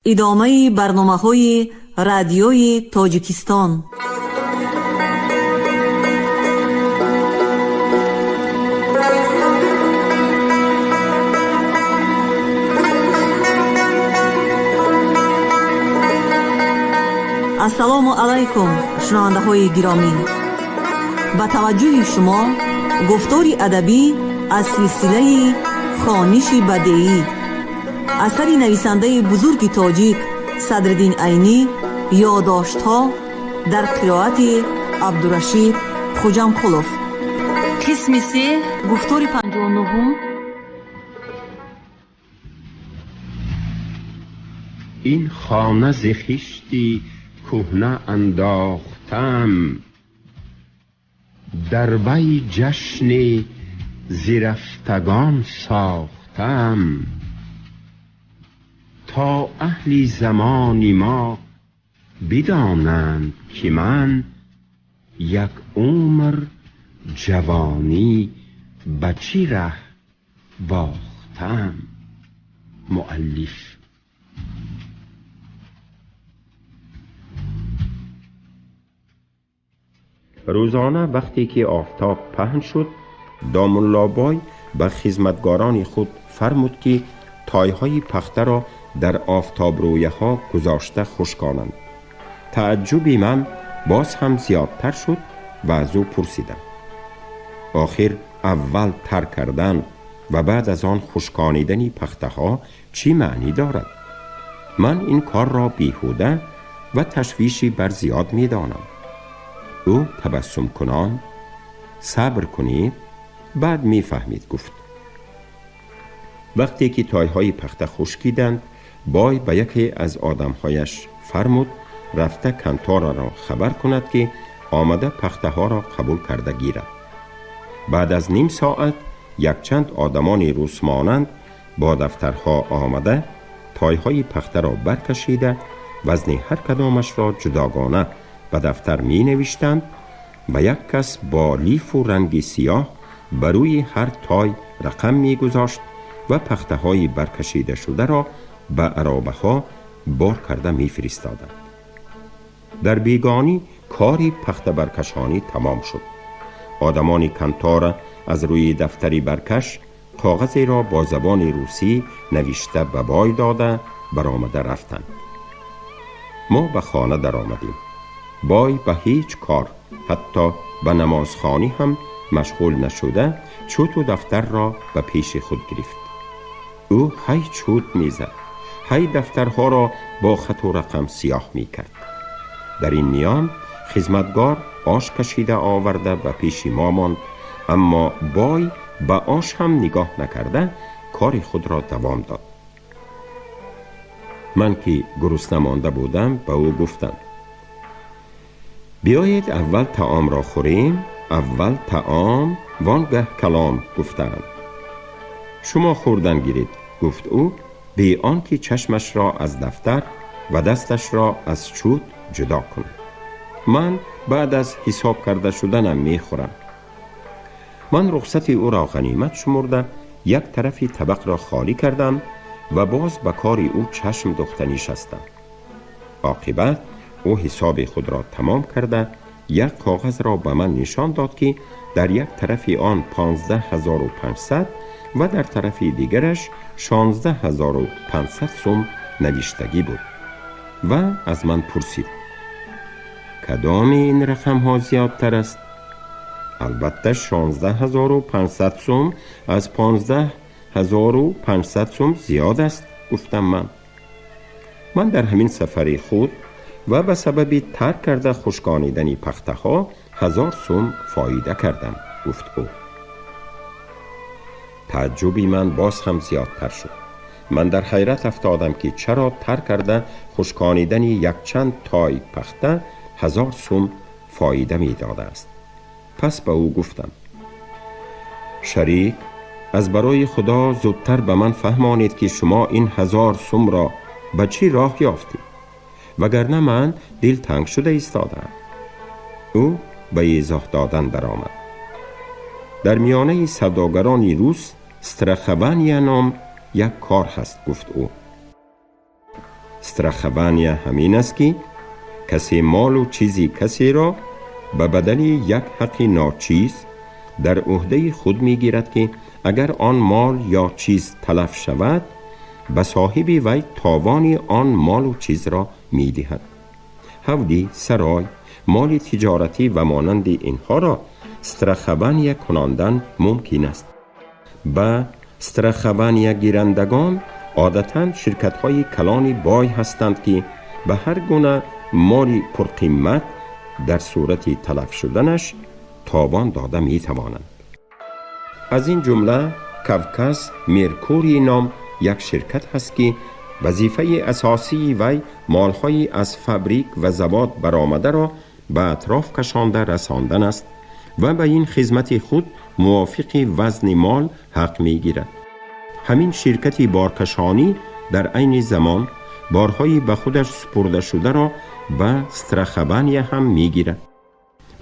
ادامه برنامه‌های رادیوی تاجیکستان. السلام علیکم شنونده های گرامی، با توجه شما گفتاری ادبی از سلسله خوانش بدیعی اثری نویسنده بزرگ تاجیک صدرالدین عینی، یادداشت‌ها در قرائت عبدالرشید خوجامقلوف. قسم 3، گفتار 59. این خانه ز خشتی کهنه انداختم، در بی جشن زرفتگان ساختم، تا اهل زمان ما بدانند که من یک عمر جوانی به چی ره باختم. مؤلف. روزانه وقتی که آفتاب پهن شد، داماللابای به خدمتگاران خود فرمود که تایهای پخته را در آفتاب رویه ها گذاشته خشکانند. تعجب من باز هم زیادتر شد و از او پرسیدم: آخر اول تر کردن و بعد از آن خشکانیدن پخته ها چی معنی دارد؟ من این کار را بیهوده و تشویشی بر زیاد می دانم. او تبسم کنان: صبر کنید، بعد می فهمید. گفت: وقتی که تایهای پخته خشکیدند، بای به یکی از آدمهایش فرمود رفته کنتور را خبر کند که آمده پخته ها را قبول کرده گیرد. بعد از نیم ساعت یک چند آدمان روس مانند با دفترها آمده تایهای پخته را برکشیده وزن هر کدامش را جداگانه به دفتر می نوشتند و یک کس با لیف و رنگ سیاه بر روی هر تای رقم می گذاشت و پخته های برکشیده شده را به عرابه ها بار کرده می فرستادند. در بیگانی کاری پخته برکشانی تمام شد. آدمان کنتور از روی دفتری برکش کاغذی را با زبان روسی نوشته به بای داده برآمده رفتند. ما به خانه در آمدیم. بای به هیچ کار، حتی به نمازخوانی هم مشغول نشده، چوت و دفتر را به پیش خود گرفت. او هی چوت میزد، هی دفترها را با خط و رقم سیاه می کرد. در این میان خدمتگار آش کشیده آورده به پیش ما ماند، اما بای به آش هم نگاه نکرده کار خود را دوام داد. من که گرسنه مانده بودم به او گفتم: بیایید اول طعام را خوریم. اول طعام وانگه کلام گفتند. شما خوردن گیرید، گفت او، بی آنکه چشمش را از دفتر و دستش را از چوت جدا کند. من بعد از حساب کرده شدنم می خورم. من رخصت او را غنیمت شمرده یک طرفی طبق را خالی کردم و باز به کار او چشم دوخته نشستم. عاقبت او حساب خود را تمام کرده یک کاغذ را به من نشان داد که در یک طرفی آن 15500 و در طرفی دیگرش 16500 سوم نوشتگی بود و از من پرسید: کدام این رقم ها زیادتر است؟ البته 16500 سوم از 15500 سوم زیاد است، گفتم من در همین سفری خود و به سبب ترک کرده خشکانیدنی پخته ها 1000 سوم فایده کردم، گفت او. تعجبی من باز هم زیادتر شد. من در حیرت افتادم که چرا ترک کرده خشکانیدنی یک چند تای پخته 1000 سوم فایده می داده است. پس به او گفتم: شریک، از برای خدا زودتر به من فهمانید که شما این 1000 سوم را به چی راه یافتید، وگرنه من دل تنگ شده ایستادم. او به ایضاح دادن درآمد: در میانه سوداگران روس استرخوانیا نام یک کار هست، گفت او. استرخبانیا همین است که کسی مال و چیزی کسی را به بدل یک حق ناچیز در عهده خود می گیرد که اگر آن مال یا چیز تلف شود به صاحب وی تاوان آن مال و چیز را می دهد. حولی، سرای، مال تجارتی و مانند اینها را استرخبانیه کناندن ممکن است. با استرخبانیه گیرندگان عادتاً شرکت‌های کلان بای هستند که به هر گونه مال پرقیمت در صورت تلف شدنش تاوان داده می توانند. از این جمله کاوکاس مرکوری نام یک شرکت هست که وظیفه اساسی وی مالهای از فابریک و زباد برآمده را به اطراف کشانده رساندن است و به این خدمت خود موافق وزن مال حق می گیرد. همین شرکت بارکشانی در عین زمان بارهای به خودش سپرده شده را به استرخبانیه هم می گیرد.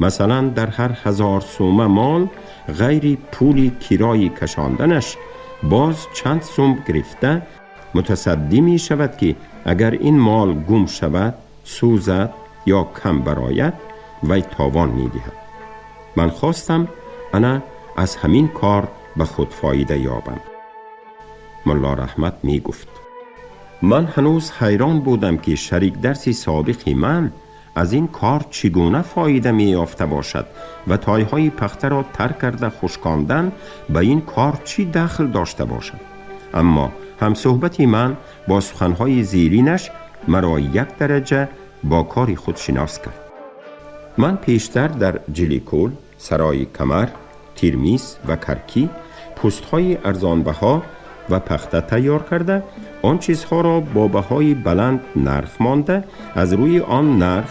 مثلا در هر 1000 سوم مال غیر پول کرای کشاندنش باز چند سوم گرفته متصدی می شود که اگر این مال گم شود، سوزد یا کم برآید وی تاوان می دهد. من خواستم انا از همین کار به خود فایده یابم. ملا رحمت می گفت من هنوز حیران بودم که شریک درس سابق من از این کار چگونه فایده می یافته باشد و تایهای پخته را ترک کرده خشکاندن به این کار چی دخل داشته باشد. اما هم صحبت من با سخنهای زیرینش مرا یک درجه با کار خود شناس کرد. من پیشتر در جلیکول، سرای کمر، تیرمیز و کرکی پستهای ارزانبها و پخته تیار کرده آن چیزها را با بهای بلند نرخ مانده از روی آن نرخ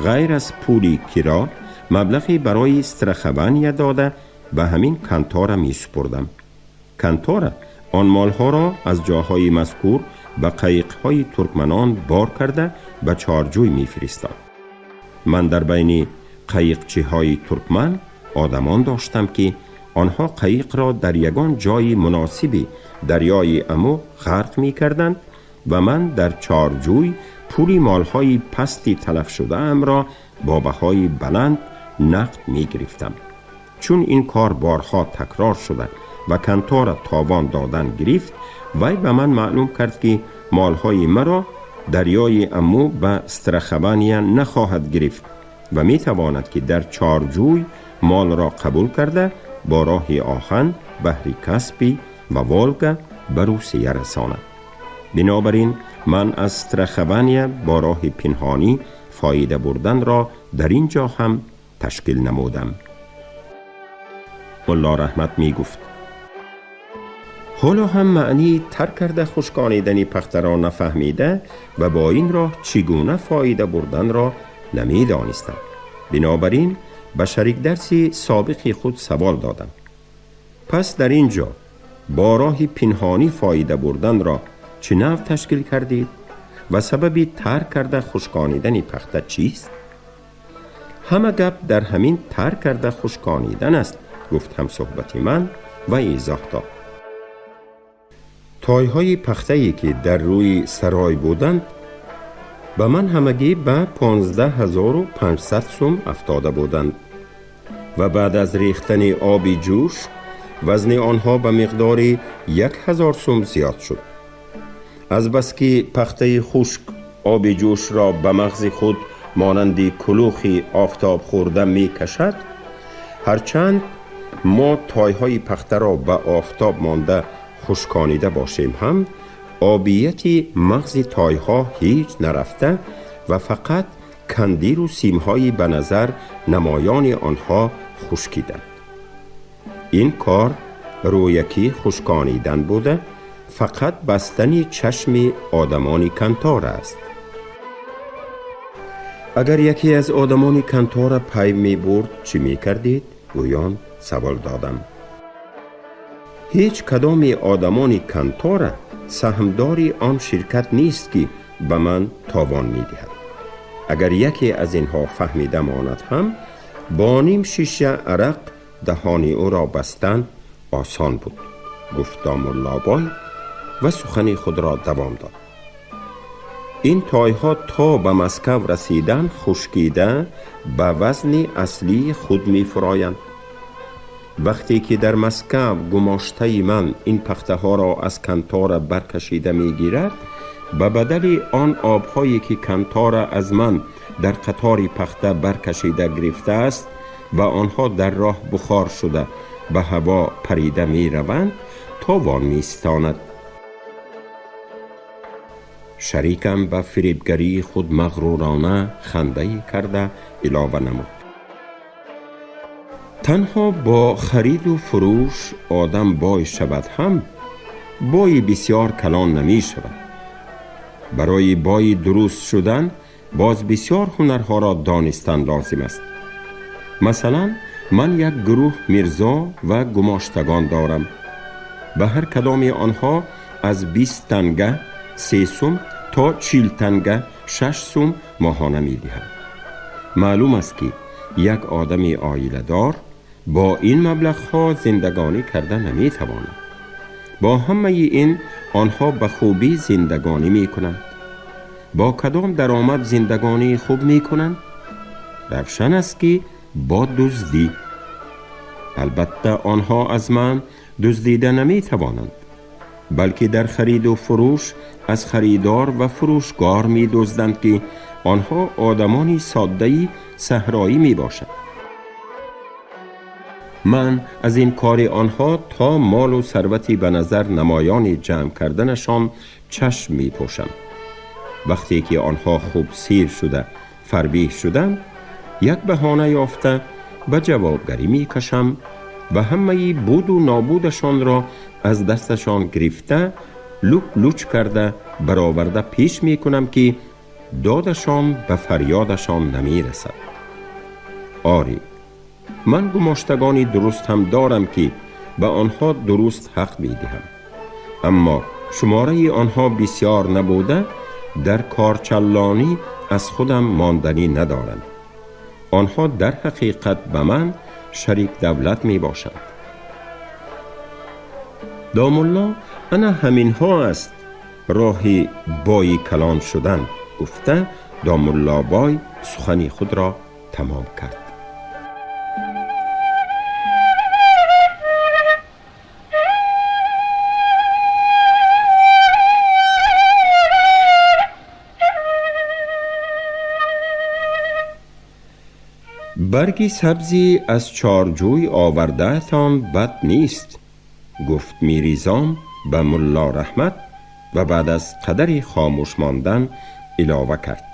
غیر از پولی کرا مبلغی برای استرخبانیه داده به همین کنتور می سپردم. کنتور آن مالها را از جاهای مذکور به قایق‌های ترکمنان بار کرده به چارجوی می فرستاد. من در بین قایقچی‌های ترکمن آدمان داشتم که آنها قایق را در یگان جای مناسبی دریای امو غرق می کردند و من در چارجوی پولی مالهای پستی تلف شده ام را با بهای بلند نقد می گرفتم. چون این کار بارها تکرار شده و کنتور تاوان دادن گرفت وی به من معلوم کرد که مالهای مرا دریای امو به استرخبانیه نخواهد گرفت و می تواند که در چارجوی مال را قبول کرده با راه آهن بحر کاسپی و والگا به روسیه رساند. بنابراین من از استرخبانیه با راه پنهانی فایده بردن را در اینجا هم تشکیل نمودم. ملا رحمت می گفت حالا هم معنی ترک کرده خشکانیدنی پخته را نفهمیده و با این راه چگونه فایده بردن را نمی دانستم. بنابراین به شریک درسی سابق خود سوال دادم پس در اینجا با راه پنهانی فایده بردن را چه نوع تشکیل کردید و سبب ترک کرده خشکانیدنی پخته چیست؟ همه گپ در همین ترک کرده خشکانیدن است، گفت هم صحبت من و ایضاح داد. تایهای پخته‌ای که در روی سرای بودند به من همگی به 15500 سوم افتاده بودند و بعد از ریختن آبی جوش وزن آنها به مقدار 1000 سوم زیاد شد. از بس که پخته خشک آب جوش را به مغز خود مانند کلوخی آفتاب خورده می کشد، هرچند ما تایهای پخته را به آفتاب مانده خشکانیده باشیم هم آبیتی مغز تایها هیچ نرفته و فقط کندیر و سیمهایی به نظر نمایان آنها خشکیدند. این کار رویکی خشکانیدن بوده، فقط بستنی چشم آدمان کنتور است. اگر یکی از آدمان کنتور پی می برد چی می کردید؟ گویان سوال دادم. هیچ کدام آدمان کنتور سهمداری آن شرکت نیست که به من تاوان می دهد. اگر یکی از اینها فهمیده ماند هم با نیم شیشه عرق دهان او را بستن آسان بود، گفت ملا بای و سخن خود را دوام داد. این تایها تا به مسکو رسیدن خشکیده به وزن اصلی خود می فرایند. وقتی که در مسکو گماشته من این پخته ها را از کنتار برکشیده می گیرد، به بدل آن آبهایی که کنتار از من در قطار پخته برکشیده گرفته است و آنها در راه بخار شده به هوا پریده می روند تا وان می ستاند. شریکم به فریبگری خود مغرورانه خنده‌ای کرده علاوه نمود: تنها با خرید و فروش آدم بای شود هم بای بسیار کلان نمی شود. برای بای درست شدن باز بسیار هنرها را دانستن لازم است. مثلا من یک گروه میرزا و گماشتگان دارم. به هر کدام آنها از 20 تنگه 3 سوم تا 40 تنگه 6 سوم ماهانه می دهم. معلوم است که یک آدم عائله دار با این مبلغ ها زندگانی کرده نمی تواند. با همه این آنها به خوبی زندگانی می کنند. با کدام درآمد زندگانی خوب می کنند؟ روشن است که با دزدی. البته آنها از من دزدیده نمی توانند، بلکه در خرید و فروش از خریدار و فروشگار می دزدند که آنها آدمانی ساده‌ای صحرایی می باشند. من از این کار آنها تا مال و ثروتی به نظر نمایان جمع کردنشان چشم می پوشم. وقتی که آنها خوب سیر شده فربیه شدند، یک بهانه یافته به جوابگری می کشم و همه بود و نابودشان را از دستشان گرفته لوک لوچ کرده برآورده پیش می کنم که دادشان به فریادشان نمی رسد. آری، من گماشتگانی درست هم دارم که به آنها درست حق می دهم، اما شماره آنها بسیار نبوده در کارچلانی از خودم ماندنی ندارند. آنها در حقیقت به من شریک دولت می باشند. دامالله انا همین ها است راه بای کلان شدن، گفته دامالله بای سخنی خود را تمام کرد. برگی سبزی از چارجوی آورده تان بد نیست، گفت میریزام به ملا رحمت و بعد از قدری خاموش ماندن علاوه کرد: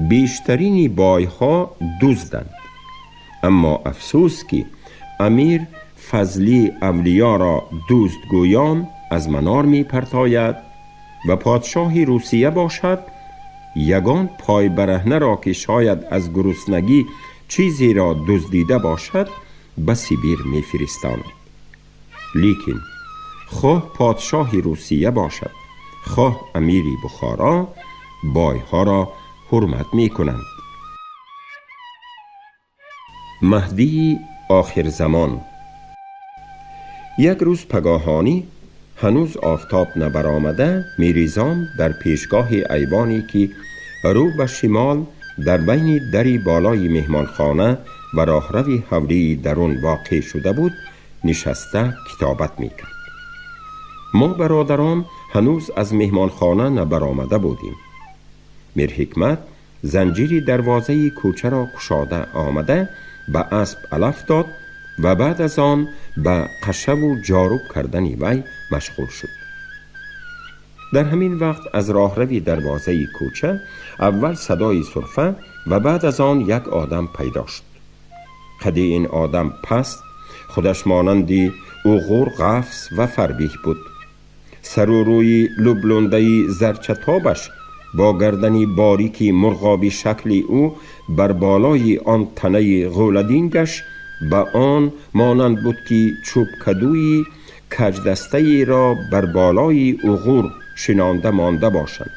بیشترین بایها دزدند، اما افسوس که امیر فضلی اولیا را دزدگویان از منار می پرتاید و پادشاهی روسیه باشد یگان پای برهنه را که شاید از گرسنگی چیزی را دزدیده باشد به سیبیر می فرستاند. لیکن خواه پادشاهی روسیه باشد خواه امیری بخارا، بایها را حرمت می کنند. مهدی آخر زمان. یک روز پگاهانی هنوز آفتاب نبرآمده میریزام در پیشگاه ایوانی که رو به شمال در بین دری بالای مهمانخانه و راهروی حولی درون واقع شده بود نشسته کتابت میکرد. ما برادران هنوز از مهمانخانه نبرآمده بودیم. میر حکمت زنجیری دروازه کوچه را گشاده آمده به اسب علف داد و بعد از آن به قشه و جارو کردن وی مشغول شد. در همین وقت از راهروی دروازه کوچه اول صدای سرفه و بعد از آن یک آدم پیدا شد. قد این آدم پست، خودش مانندی اوغور قفس و فربیه بود. سر و روی لبلندهی زرچتابش با گردنی باریکی مرغابی شکلی او بر بالای آن تنه غولدینگش به آن مانند بود که چوب کدوی کجدسته را بر بالای اوغور شنانده مانده باشند.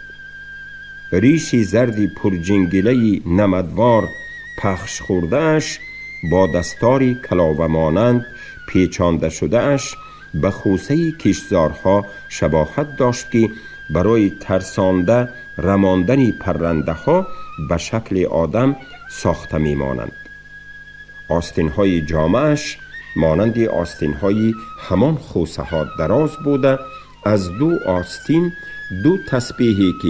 ریشی زردی پرجنگله نمدوار پخش خورده اش با دستاری کلاوه مانند پیچانده شده اش به خوسه کشزارها شباهت داشت که برای ترسانده رماندن پرنده ها به شکل آدم ساخته می مانند. آستین های جامعش مانند آستین های همان خوسه ها دراز بوده، از دو آستین دو تسبیحی که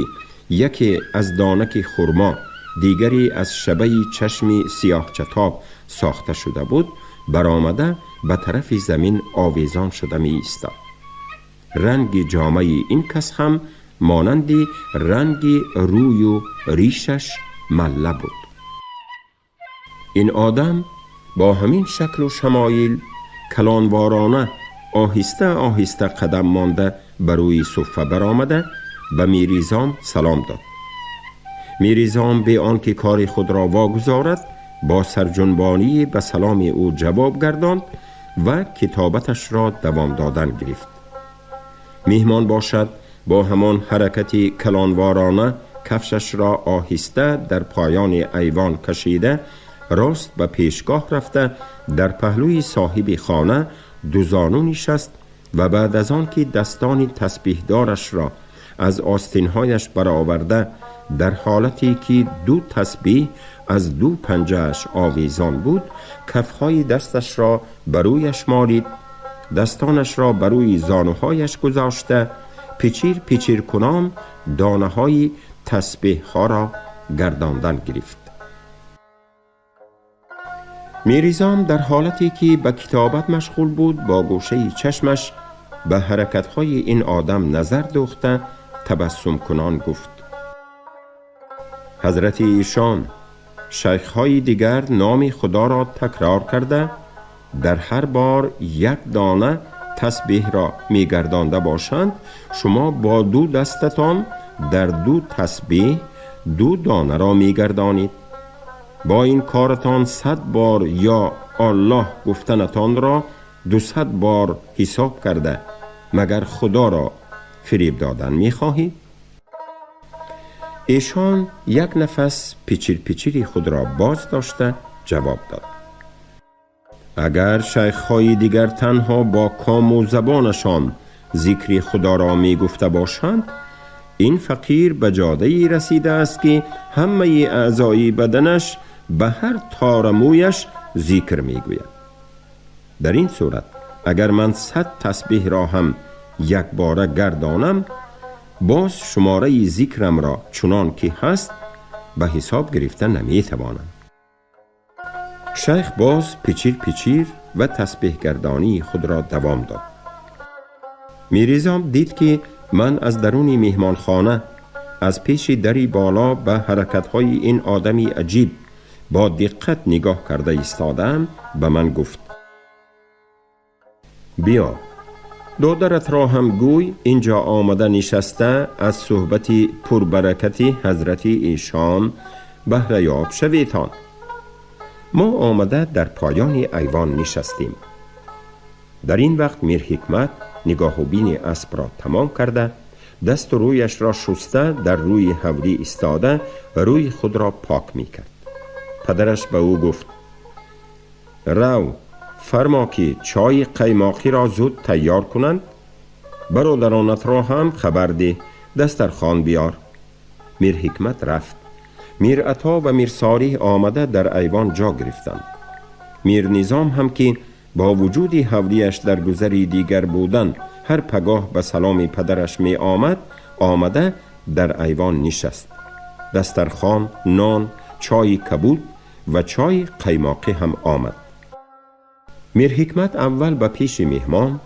یکی از دانک خرما دیگری از شبه چشم سیاه چتاب ساخته شده بود برآمده به طرف زمین آویزان شده می ایستاد. رنگ جامه این کس هم مانند رنگ روی و ریشش مله بود. این آدم با همین شکل و شمایل کلانوارانه آهسته آهسته قدم مانده بروی صفه برآمده به میریزام سلام داد. میریزام به آنکه کار خود را واگذارد با سرجنبانی به سلام او جواب گرداند و کتابتش را دوام دادن گرفت. میهمان باشد با همان حرکتی کلانوارانه کفشش را آهسته در پایان ایوان کشیده راست به پیشگاه رفته در پهلوی صاحب خانه دو زانو نشست و بعد از آن که دستان تسبیح دارش را از آستینهایش برآورده در حالتی که دو تسبیح از دو پنجهش آویزان بود کفهای دستش را برویش مالید، دستانش را بروی زانوهایش گذاشته پیچیر پیچیر کنان دانه های تسبیح ها را گرداندن گرفت. میریزام در حالتی که به کتابت مشغول بود با گوشه چشمش به حرکتهای این آدم نظر دوخته تبسم کنان گفت: حضرت ایشان شیخهای دیگر نام خدا را تکرار کرده در هر بار یک دانه تسبیح را میگردانده باشند، شما با دو دستتان در دو تسبیح دو دانه را میگردانید. با این کارتان 100 بار یا الله گفتنتان را 200 بار حساب کرده مگر خدا را فریب دادن میخواهید؟ ایشان یک نفس پیچیر پیچیری خود را باز داشته جواب داد: اگر شیخ‌های دیگر تنها با کام و زبانشان ذکر خدا را می گفته باشند، این فقیر به جاده‌ای رسیده است که همه اعضای بدنش به هر تار مویش ذکر می گوید. در این صورت اگر من 100 تسبیح را هم یک باره گردانم، باز شماره ذکرم را چنان که هست به حساب گرفتن نمی توانم. شیخ باز پیچیر پیچیر و تسبیح گردانی خود را دوام داد. میریزام دید که من از درون میهمانخانه از پیش دری بالا به حرکتهای این آدمی عجیب با دقت نگاه کرده ایستادم. به من گفت: بیا دادرت را هم گوی اینجا آمده نشسته از صحبت پربرکتی حضرت ایشان بهره یاب شویتان. ما آمده در پایان ایوان نشستیم. در این وقت میر حکمت نگاه و بین اسب را تمام کرده دست و رویش را شسته در روی حولی ایستاده روی خود را پاک می کرد. پدرش به او گفت: رو فرما که چای قیماقی را زود تیار کنند، برادرانت را هم خبر ده دسترخوان بیار. میر حکمت رفت. میر عطا و میر صالح آمده در ایوان جا گرفتند. میر نظام هم که با وجود حولیش در گذری دیگر بودن هر پگاه به سلام پدرش می آمده در ایوان نشست. دسترخوان، نان، چای کبود و چای قیماقی هم آمد. میر حکمت اول به پیش میهمان،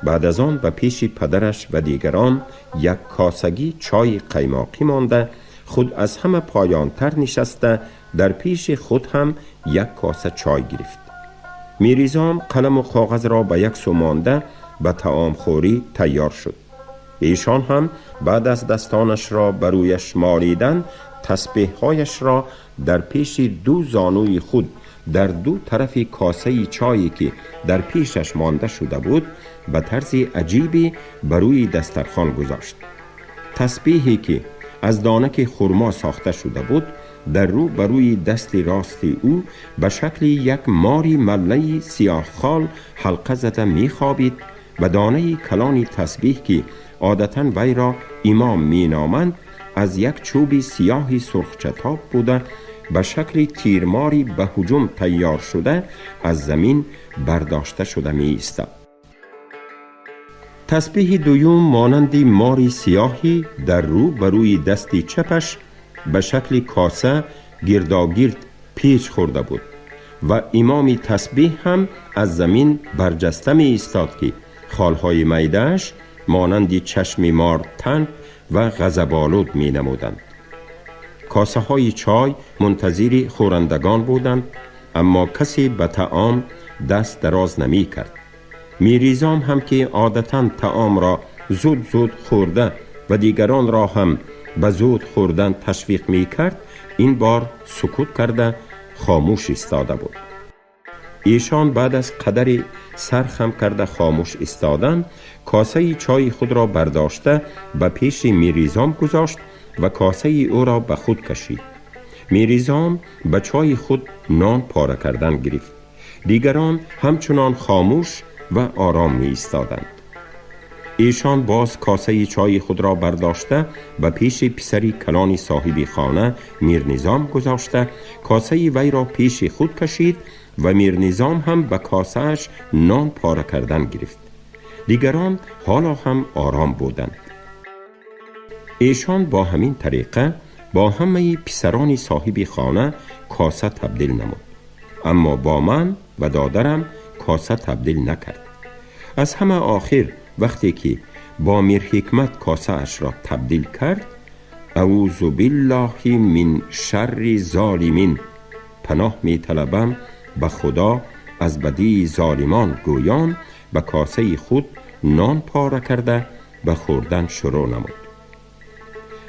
بعد از آن به پیش پدرش و دیگران یک کاسگی چای قیماقی مانده خود از همه پایان تر نشسته در پیش خود هم یک کاسه چای گرفت. میریزام قلم و کاغذ را به یک سو مانده به طعام خوری تیار شد. ایشان هم بعد از دستانش را برویش مالیدن تسبیح هایش را در پیش دو زانوی خود در دو طرف کاسه چایی که در پیشش مانده شده بود به طرز عجیبی بروی دسترخوان گذاشت. تسبیحی که از دانک خرما ساخته شده بود در رو بروی دست راست او به شکل یک ماری مله‌ای سیاه خال حلقه زده می خوابید و دانه کلان تسبیح که عادتاً وی را امام می نامند از یک چوب سیاه سرخچتاب بوده به شکل تیرماری به هجوم تیار شده از زمین برداشته شده می ایستد. تسبیح دوم مانند ماری سیاهی در رو بر روی دستی چپش به شکل کاسه گرداگرد پیچ خورده بود و امام تسبیح هم از زمین برجسته می ایستاد که خالهای میدهش مانند چشم مار تن و غضب‌آلود می نمودند. کاسه های چای منتظر خورندگان بودند، اما کسی به طعام دست دراز نمی کرد. میریزام هم که عادتاً طعام را زود زود خورده و دیگران را هم به زود خوردن تشویق می کرد، این بار سکوت کرده خاموش ایستاده بود. ایشان بعد از قدری سرخم کرده خاموش ایستادن، کاسه چای خود را برداشته به پیش میریزام گذاشت و کاسه او را به خود کشید. میریزام به چای خود نان پاره کردن گرفت. دیگران همچنان خاموش و آرام می ایستادند. ایشان باز کاسه چای خود را برداشته به پیش پسری کلانی صاحب خانه میرنظام گذاشته، کاسه وی را پیش خود کشید و میرنظام هم به کاسهش نان پاره کردن گرفت. دیگران حالا هم آرام بودند. ایشان با همین طریقه با همه پسران صاحب خانه کاسه تبدیل نمود، اما با من و دادرم کاسه تبدیل نکرد. از همه آخر وقتی که با میر حکمت کاسه اش را تبدیل کرد، اعوذ بالله من شر ظالمین، پناه می طلبم به خدا از بدی ظالمان، گویان به کاسه خود نان پاره کرده به خوردن شروع نمود.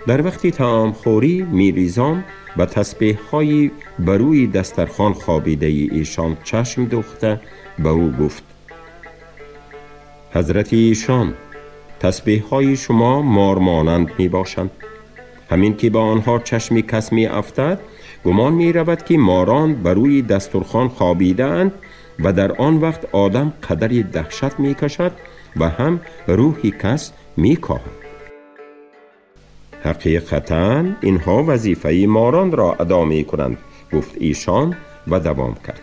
در وقت طعام خوری میریزام به تسبیح های بروی دسترخوان خوابیده ایشان چشم دوخته به او گفت: حضرت ایشان، تسبیح های شما مارمانند می باشند. همین که با آنها چشم کس می افتد، گمان می رود که ماران بروی دسترخوان خوابیده اند و در آن وقت آدم قدری دهشت می کشد و هم روحی کس می کاهد. حقیقتاً اینها وظیفه ماران را ادا می کنند، گفت ایشان و دوام کرد: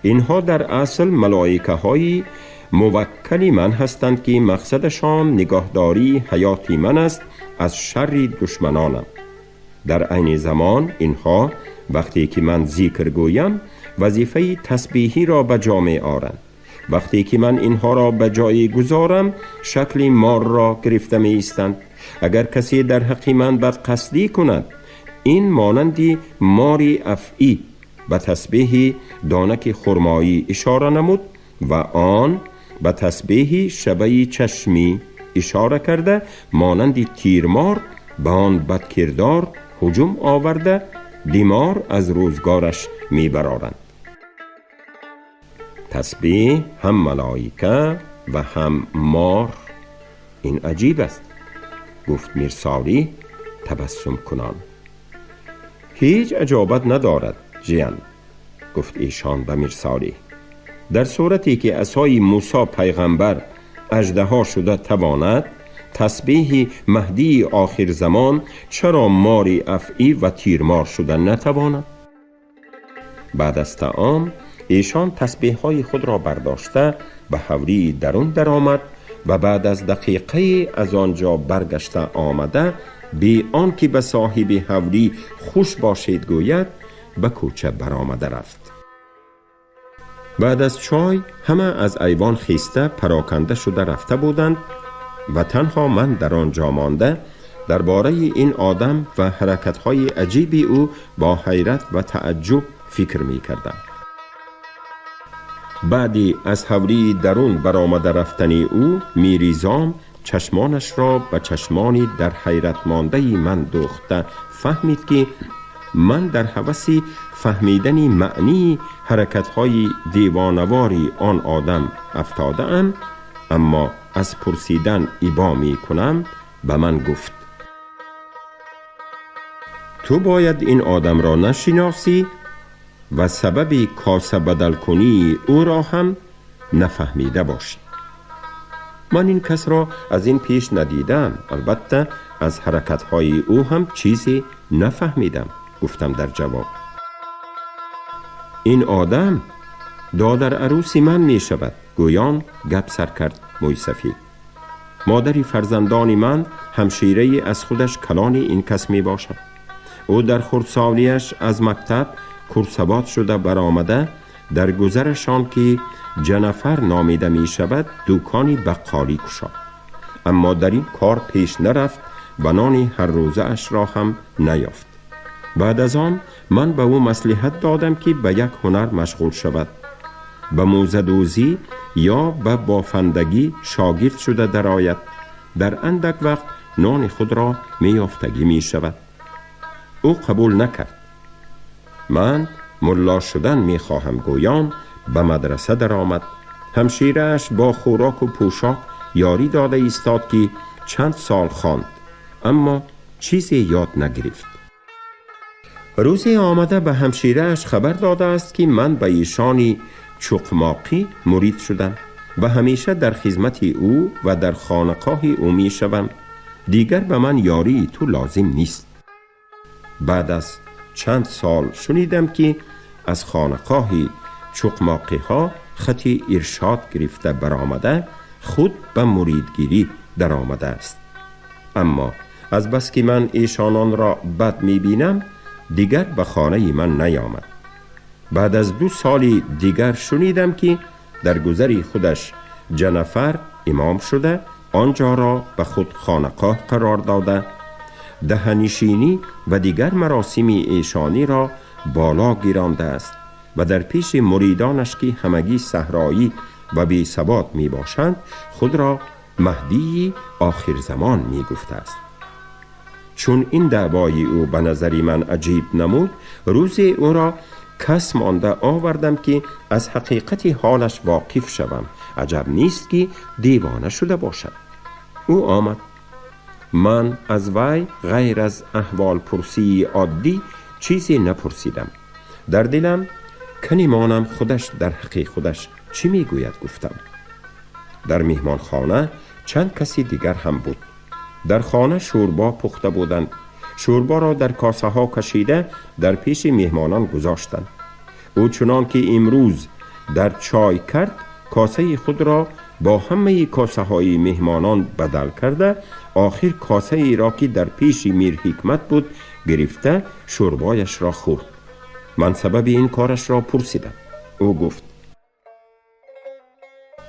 اینها در اصل ملائکه های موکل من هستند که مقصدشان نگهداری حیات من است از شر دشمنانم. در عین زمان اینها وقتی که من ذکر گویم وظیفه تسبیحی را به جا می آورند. وقتی که من اینها را به جای گذارم شکل مار را گرفته می ایستند. اگر کسی در حق من بدقصدی کند، این مانندی ماری افعی به تسبیح دانک خرمایی اشاره نمود و آن به تسبیح شبه چشمی اشاره کرده مانندی تیرمار به آن بدکردار هجوم آورده دیمار از روزگارش می برارند. تسبیح هم ملائکه و هم مار، این عجیب است، گفت میرصالح تبسم کنان. هیچ عجابت ندارد جیان، گفت ایشان به میرصالح. در صورتی که عصای موسی پیغمبر اژدها شده تواند، تسبیح مهدی آخر زمان چرا ماری افعی و تیرمار شده نتواند؟ بعد از طعام ایشان تسبیح های خود را برداشته به حوری درون درآمد و بعد از دقیقه از آنجا برگشته آمده بی آنکه به صاحب حوری خوش باشید گوید به کوچه برآمده رفت. بعد از چای همه از ایوان خیسته پراکنده شده رفته بودند و تنها من در آنجا مانده درباره این آدم و حرکت‌های عجیبی او با حیرت و تعجب فکر می کردم. بعدی از حوری درون برآمده رفتنی او میریزام چشمانش را به چشمانی در حیرت مانده من دوخته فهمید که من در هوس فهمیدن معنی حرکت‌های دیوانواری آن آدم افتاده ام، اما از پرسیدن ابا می کنم. به من گفت: تو باید این آدم را نشناسی و سبب کاسه بدل کنی او را هم نفهمیده باشی. من این کس را از این پیش ندیدم، البته از حرکت‌های او هم چیزی نفهمیدم. گفتم در جواب: این آدم دادر عروسی من می شود. گویان گپ سر کرد موی سفید. مادری فرزندان من همشیره از خودش کلان این کس می باشد. او در خردسالیش از مکتب کورسواد شده برآمده، در گذرشان که جنفر نامیده می شود دکانی بقالی گشاد، اما در این کار پیش نرفت و نان هر روزه اش را هم نیافت. بعد از آن من به او مصلحت دادم که به یک هنر مشغول شود، به موزه‌دوزی یا به بافندگی شاگرد شده درآید. در اندک وقت نان خود را میافتگی می شود. او قبول نکرد. من ملا شدن می خواهم گویان به مدرسه در آمد. همشیره‌اش با خوراک و پوشاک یاری داده ایستاد که چند سال خواند، اما چیزی یاد نگرفت. روزی آمده به همشیره‌اش خبر داده است که من به ایشانی چقماقی مرید شدم و همیشه در خدمت او و در خانقاه او می شوم. دیگر به من یاری تو لازم نیست. بعد از چند سال شنیدم که از خانقاه چقماقی ها خطی ارشاد گرفته برآمده خود به مریدگیری در آمده است. اما از بس که من ایشانان را بد می بینم دیگر به خانه من نیامد. بعد از 2 سال دیگر شنیدم که در گذری خودش جنفر امام شده، آنجا را به خود خانقاه قرار داده، دهنشینی و دیگر مراسمی ایشانی را بالا گیرانده است و در پیش مریدانش که همگی صحرایی و بی ثبات می باشند خود را مهدی آخر زمان می گفته است. چون این دعوای او به نظری من عجیب نمود، روزی او را کس مانده آوردم که از حقیقت حالش واقف شوم. عجب نیست که دیوانه شده باشد. او آمد. من از وی غیر از احوال پرسی عادی چیزی نپرسیدم. در دلم کنی مانم خودش در حق خودش چی میگوید گفتم. در مهمان خانه چند کسی دیگر هم بود. در خانه شوربا پخته بودند. شوربا را در کاسه ها کشیده در پیش مهمانان گذاشتند. او چنان که امروز در چای کرد کاسه خود را با همه کاسه های مهمانان بدل کرده، آخر کاسه ای را که در پیش میر حکمت بود گرفته شوربایش را خورد. من سبب این کارش را پرسیدم. او گفت: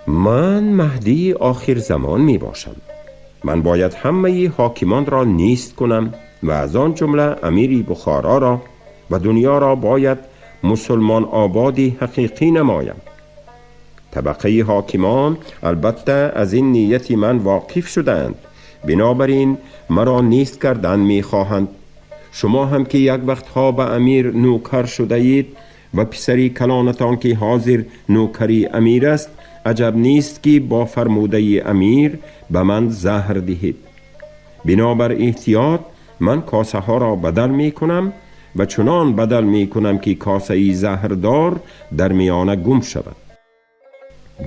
من مهدی آخر زمان می باشم. من باید همه حاکمان را نیست کنم و از آن جمله امیر بخارا را و دنیا را باید مسلمان آبادی حقیقی نمایم. طبقه حاکمان البته از این نیتی من واقف شدند، بنابراین مرا نیست کردن می خواهند. شما هم که یک وقتها به امیر نوکر شده اید و پسری کلانتان که حاضر نوکری امیر است، عجب نیست که با فرموده امیر به من زهر دهید. بنابر احتیاط من کاسه ها را بدل می کنم و چنان بدل می کنم که کاسه ای زهردار در میان گم شود.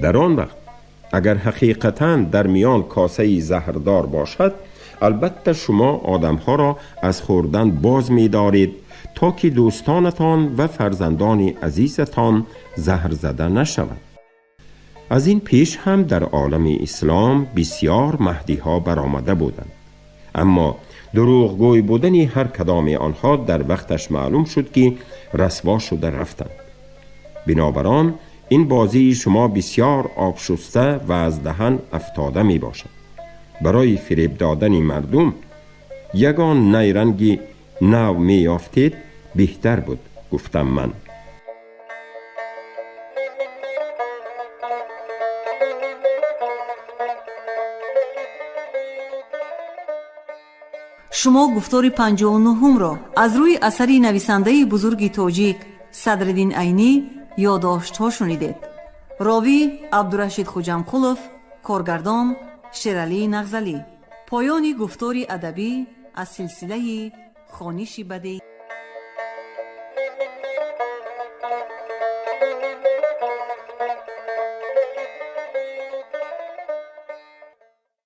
در آن وقت اگر حقیقتاً در میان کاسه ای زهردار باشد، البته شما آدم ها را از خوردن باز می دارید تا که دوستانتان و فرزندان عزیزتان زهر زده نشود. از این پیش هم در عالم اسلام بسیار مهدی ها برآمده بودند، اما دروغگوی بودن هر کدام آنها در وقتش معلوم شد که رسوا شده رفتند. بنابراین این بازی شما بسیار آب شسته و از دهن افتاده می باشد. برای فریب دادن مردم یگان نیرنگی نو می یافتید بهتر بود گفتم من. شما گفتار 59 را از روی اثری نویسنده بزرگ تاجیک صدرالدین عینی یادداشت‌ها شنیدید. راوی عبدالرشید خوجمقلوف، کارگردان شیرعلی نغزلی. پایان گفتار ادبی از سلسله خوانش بدیع.